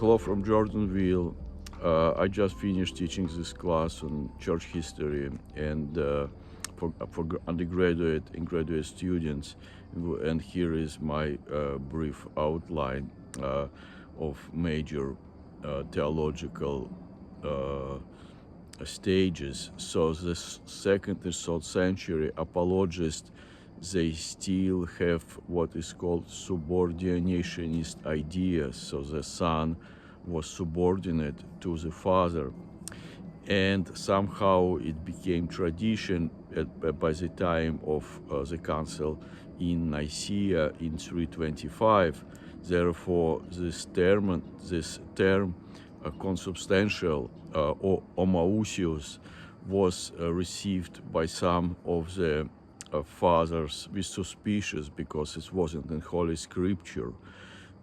hello from Jordanville. I just finished teaching this class on church history and for undergraduate and graduate students. And here is my brief outline of major theological stages. So the second and third century apologists, they still have what is called subordinationist ideas. So the son was subordinate to the father, and somehow it became tradition by the time of the council in Nicaea in 325. Therefore, this term consubstantial or homoousios was received by some of the fathers with suspicious, because it wasn't in Holy Scripture.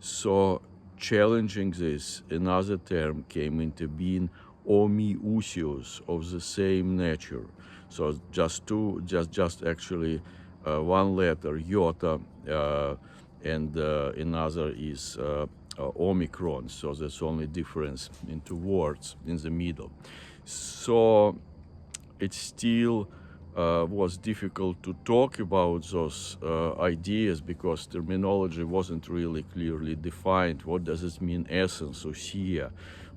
So challenging this, another term came into being, homoousios, of the same nature. So just actually one letter, iota, and another is omicron. So that's only difference in two words in the middle. So it still was difficult to talk about those ideas, because terminology wasn't really clearly defined. What does it mean, essence, ousia?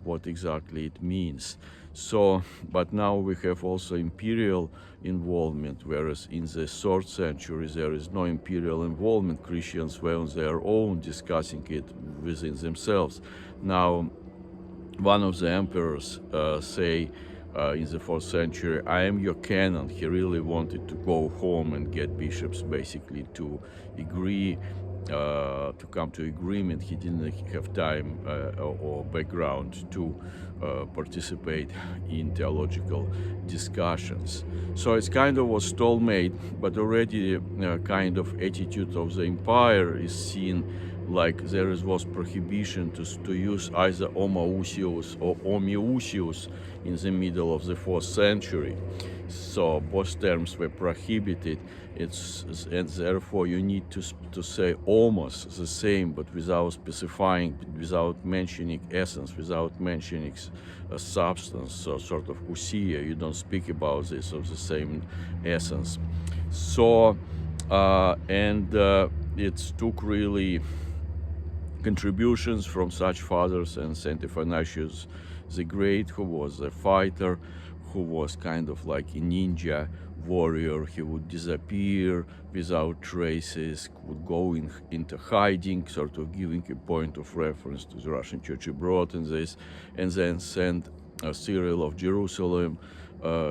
What exactly it means? So, but now we have also imperial involvement, whereas in the 3rd century there is no imperial involvement. Christians were on their own discussing it within themselves. Now, one of the emperors say in the 4th century, I am your canon. He really wanted to go home and get bishops basically to agree, to come to agreement. He didn't have time or background to participate in theological discussions. So it's kind of was stalemate, but already kind of attitude of the empire is seen like there was prohibition to use either homoousios or homoousios in the middle of the 4th century. So both terms were prohibited. And therefore you need to say almost the same, but without specifying, without mentioning essence, without mentioning substance. So sort of ousia, you don't speak about this of the same essence. So it took really contributions from such fathers, and Saint Athanasius the Great, who was a fighter, who was kind of like a ninja warrior. He would disappear without traces, would go into hiding, sort of giving a point of reference to the Russian Church abroad in this, and then Saint Cyril of Jerusalem.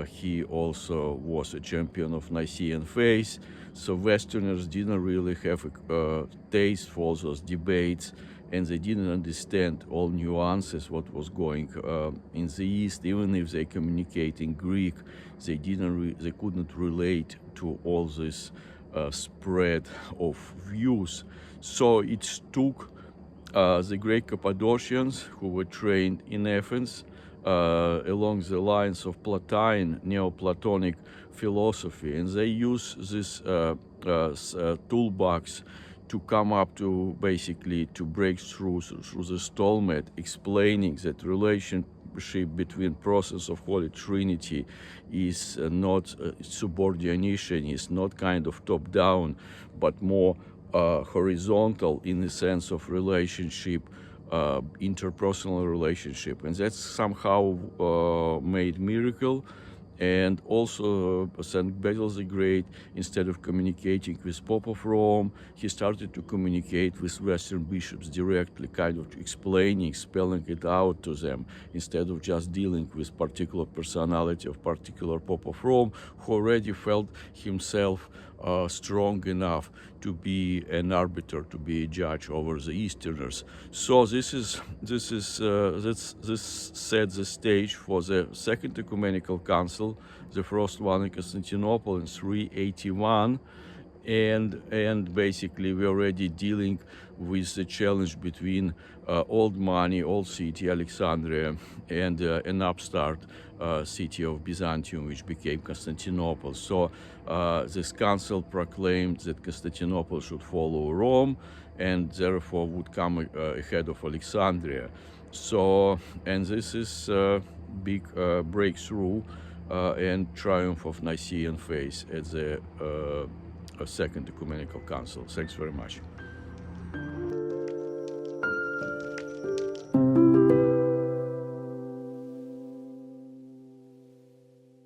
He also was a champion of Nicean faith. So Westerners didn't really have a taste for those debates, and they didn't understand all nuances what was going in the East. Even if they communicate in Greek, they couldn't relate to all this spread of views. So it took the great Cappadocians, who were trained in Athens along the lines of Platine, Neoplatonic philosophy, and they use this toolbox to come up to basically to break through the stalemate, explaining that relationship between process of Holy Trinity is not subordination, is not kind of top down, but more horizontal in the sense of relationship, interpersonal relationship, and that's somehow made miracle. And also St. Basil the Great, instead of communicating with Pope of Rome, he started to communicate with Western bishops directly, kind of explaining, spelling it out to them, instead of just dealing with particular personality of particular Pope of Rome, who already felt himself strong enough to be an arbiter, to be a judge over the Easterners. So this set the stage for the Second Ecumenical Council, the first one in Constantinople in 381, and basically we're already dealing with the challenge between old money, old city, Alexandria, and an upstart city of Byzantium, which became Constantinople. So this council proclaimed that Constantinople should follow Rome, and therefore would come ahead of Alexandria. So, and this is a big breakthrough and triumph of Nicean faith at the Second Ecumenical Council. Thanks very much.